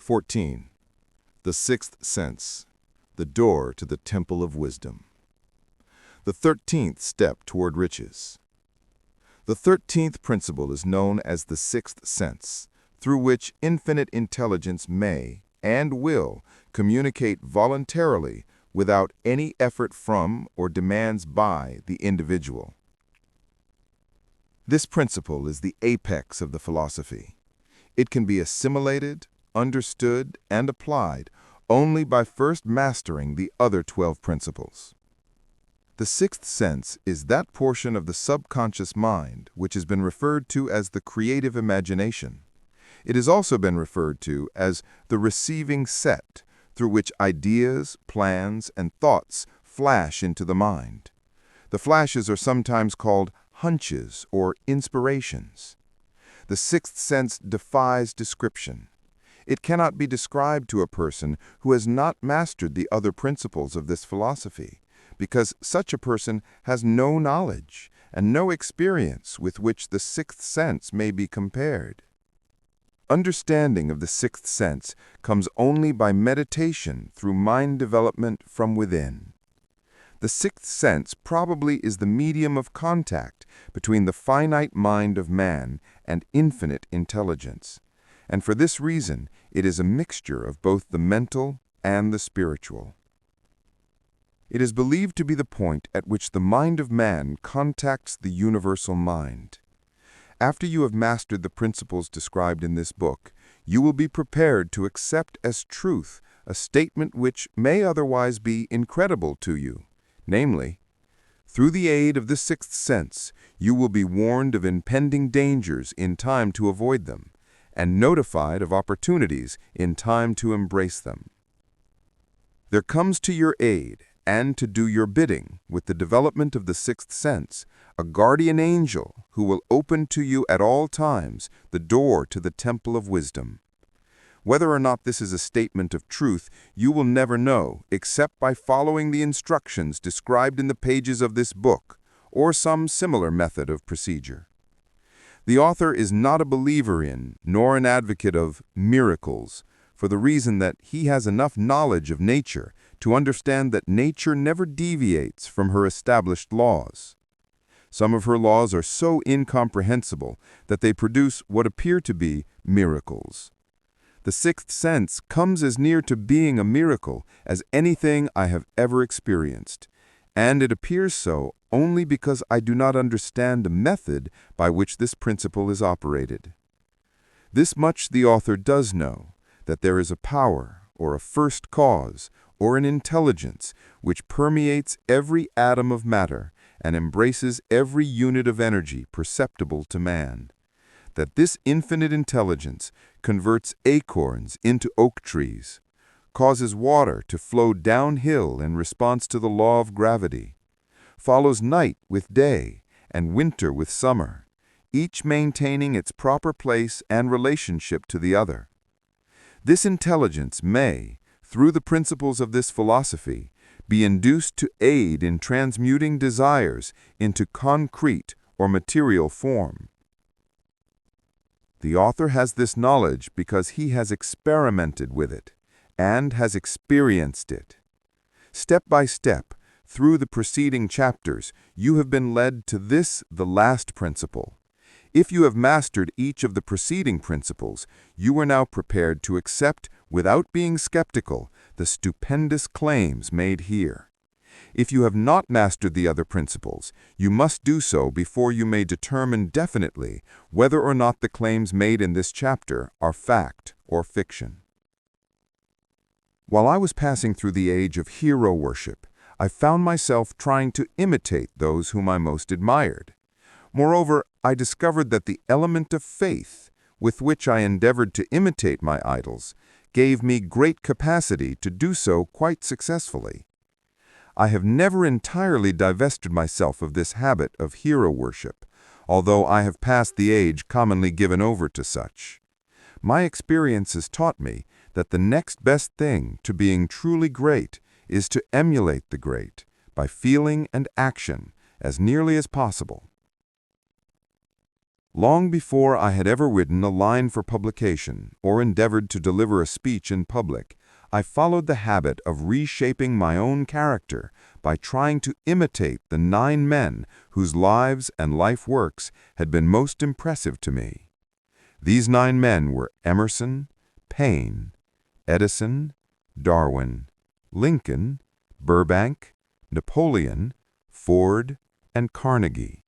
14. The sixth sense, the door to the temple of wisdom. The 13th step toward riches. The 13th principle is known as the sixth sense, through which infinite intelligence may and will communicate voluntarily without any effort from or demands by the individual. This principle is the apex of the philosophy. It can be assimilated, understood, and applied only by first mastering the other 12 principles. The sixth sense is that portion of the subconscious mind which has been referred to as the creative imagination. It has also been referred to as the receiving set, through which ideas, plans, and thoughts flash into the mind. The flashes are sometimes called hunches or inspirations. The sixth sense defies description. It cannot be described to a person who has not mastered the other principles of this philosophy, because such a person has no knowledge and no experience with which the sixth sense may be compared. Understanding of the sixth sense comes only by meditation through mind development from within. The sixth sense probably is the medium of contact between the finite mind of man and infinite intelligence, and for this reason it is a mixture of both the mental and the spiritual. It is believed to be the point at which the mind of man contacts the universal mind. After you have mastered the principles described in this book, you will be prepared to accept as truth a statement which may otherwise be incredible to you. Namely, through the aid of the sixth sense, you will be warned of impending dangers in time to avoid them, and notified of opportunities in time to embrace them. There comes to your aid, and to do your bidding with the development of the sixth sense, a guardian angel who will open to you at all times the door to the temple of wisdom. Whether or not this is a statement of truth, you will never know except by following the instructions described in the pages of this book, or some similar method of procedure. The author is not a believer in, nor an advocate of, miracles, for the reason that he has enough knowledge of nature to understand that nature never deviates from her established laws. Some of her laws are so incomprehensible that they produce what appear to be miracles. The sixth sense comes as near to being a miracle as anything I have ever experienced, and it appears so only because I do not understand the method by which this principle is operated. This much the author does know, that there is a power, or a first cause, or an intelligence which permeates every atom of matter and embraces every unit of energy perceptible to man. That this infinite intelligence converts acorns into oak trees, causes water to flow downhill in response to the law of gravity, follows night with day and winter with summer, each maintaining its proper place and relationship to the other. This intelligence may, through the principles of this philosophy, be induced to aid in transmuting desires into concrete or material form. The author has this knowledge because he has experimented with it and has experienced it. Step by step, through the preceding chapters, you have been led to this, the last principle. If you have mastered each of the preceding principles, you are now prepared to accept, without being skeptical, the stupendous claims made here. If you have not mastered the other principles, you must do so before you may determine definitely whether or not the claims made in this chapter are fact or fiction. While I was passing through the age of hero worship, I found myself trying to imitate those whom I most admired. Moreover, I discovered that the element of faith, with which I endeavored to imitate my idols, gave me great capacity to do so quite successfully. I have never entirely divested myself of this habit of hero worship, although I have passed the age commonly given over to such. My experience has taught me that the next best thing to being truly great is to emulate the great by feeling and action as nearly as possible. Long before I had ever written a line for publication or endeavored to deliver a speech in public, I followed the habit of reshaping my own character by trying to imitate the 9 men whose lives and life works had been most impressive to me. These 9 men were Emerson, Paine, Edison, Darwin, Lincoln, Burbank, Napoleon, Ford, and Carnegie.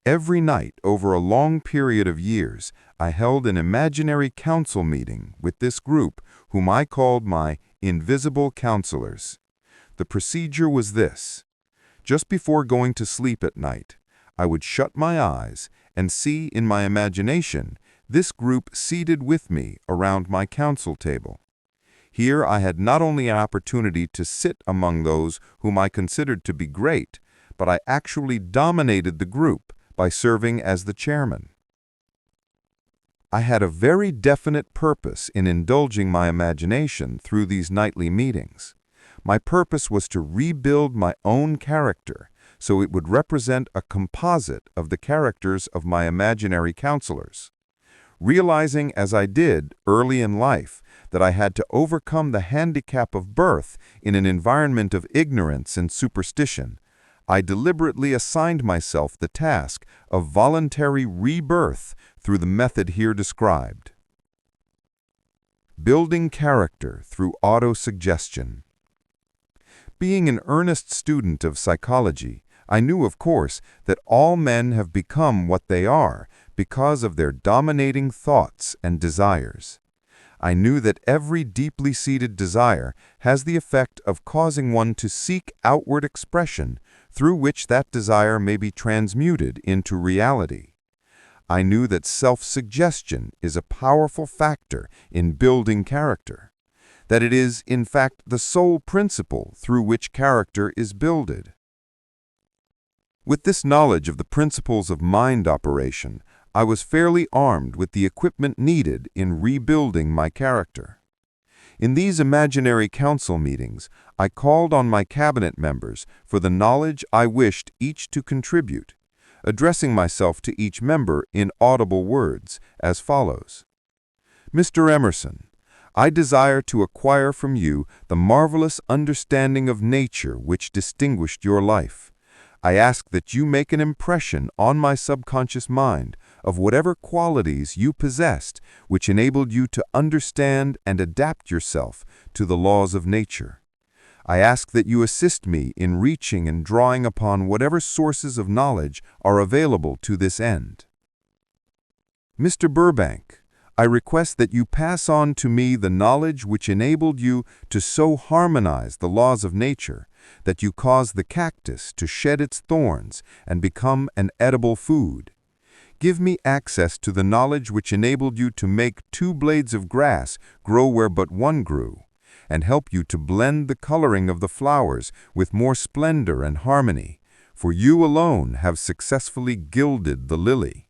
Every night over a long period of years, I held an imaginary council meeting with this group whom I called my invisible counselors. The procedure was this. Just before going to sleep at night, I would shut my eyes and see in my imagination this group seated with me around my council table. Here I had not only an opportunity to sit among those whom I considered to be great, but I actually dominated the group by serving as the chairman. I had a very definite purpose in indulging my imagination through these nightly meetings. My purpose was to rebuild my own character so it would represent a composite of the characters of my imaginary counselors. Realizing as I did early in life that I had to overcome the handicap of birth in an environment of ignorance and superstition, I deliberately assigned myself the task of voluntary rebirth through the method here described. Building character through autosuggestion. Being an earnest student of psychology, I knew, of course, that all men have become what they are because of their dominating thoughts and desires. I knew that every deeply seated desire has the effect of causing one to seek outward expression through which that desire may be transmuted into reality. I knew that self-suggestion is a powerful factor in building character, that it is, in fact, the sole principle through which character is builded. With this knowledge of the principles of mind operation, I was fairly armed with the equipment needed in rebuilding my character. In these imaginary council meetings, I called on my cabinet members for the knowledge I wished each to contribute, addressing myself to each member in audible words as follows. Mr. Emerson, I desire to acquire from you the marvelous understanding of nature which distinguished your life. I ask that you make an impression on my subconscious mind of whatever qualities you possessed which enabled you to understand and adapt yourself to the laws of nature. I ask that you assist me in reaching and drawing upon whatever sources of knowledge are available to this end. Mr. Burbank, I request that you pass on to me the knowledge which enabled you to so harmonize the laws of nature that you caused the cactus to shed its thorns and become an edible food. Give me access to the knowledge which enabled you to make 2 blades of grass grow where but one grew, and help you to blend the coloring of the flowers with more splendor and harmony, for you alone have successfully gilded the lily.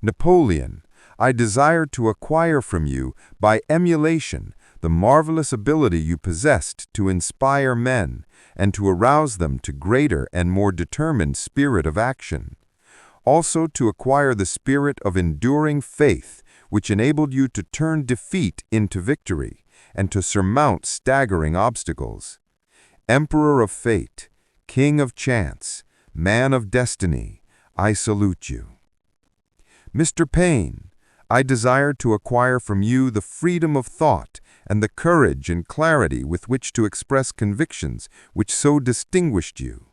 Napoleon, I desire to acquire from you, by emulation, the marvelous ability you possessed to inspire men and to arouse them to greater and more determined spirit of action. Also to acquire the spirit of enduring faith, which enabled you to turn defeat into victory and to surmount staggering obstacles. Emperor of fate, king of chance, man of destiny, I salute you. Mr. Paine, I desire to acquire from you the freedom of thought and the courage and clarity with which to express convictions which so distinguished you.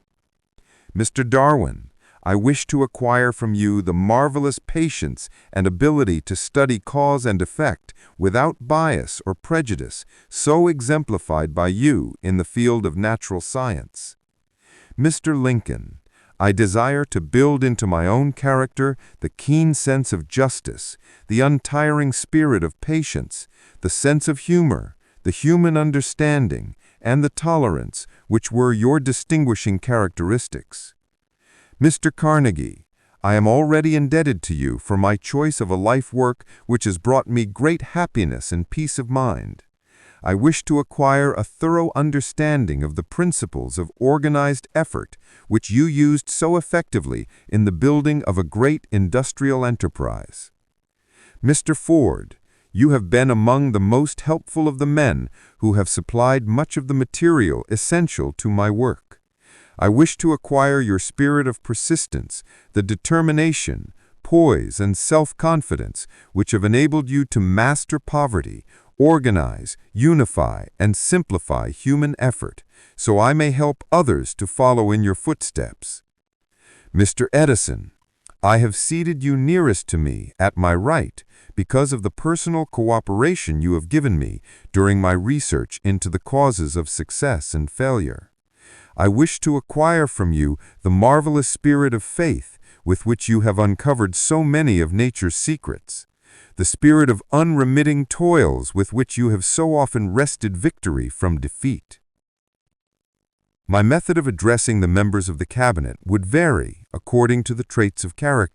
Mr. Darwin, I wish to acquire from you the marvelous patience and ability to study cause and effect without bias or prejudice, so exemplified by you in the field of natural science. Mr. Lincoln, I desire to build into my own character the keen sense of justice, the untiring spirit of patience, the sense of humor, the human understanding, and the tolerance which were your distinguishing characteristics. Mr. Carnegie, I am already indebted to you for my choice of a life work which has brought me great happiness and peace of mind. I wish to acquire a thorough understanding of the principles of organized effort which you used so effectively in the building of a great industrial enterprise. Mr. Ford, you have been among the most helpful of the men who have supplied much of the material essential to my work. I wish to acquire your spirit of persistence, the determination, poise, and self-confidence which have enabled you to master poverty, organize, unify, and simplify human effort, so I may help others to follow in your footsteps. Mr. Edison, I have seated you nearest to me, at my right, because of the personal cooperation you have given me during my research into the causes of success and failure. I wish to acquire from you the marvelous spirit of faith with which you have uncovered so many of nature's secrets, the spirit of unremitting toils with which you have so often wrested victory from defeat. My method of addressing the members of the cabinet would vary according to the traits of character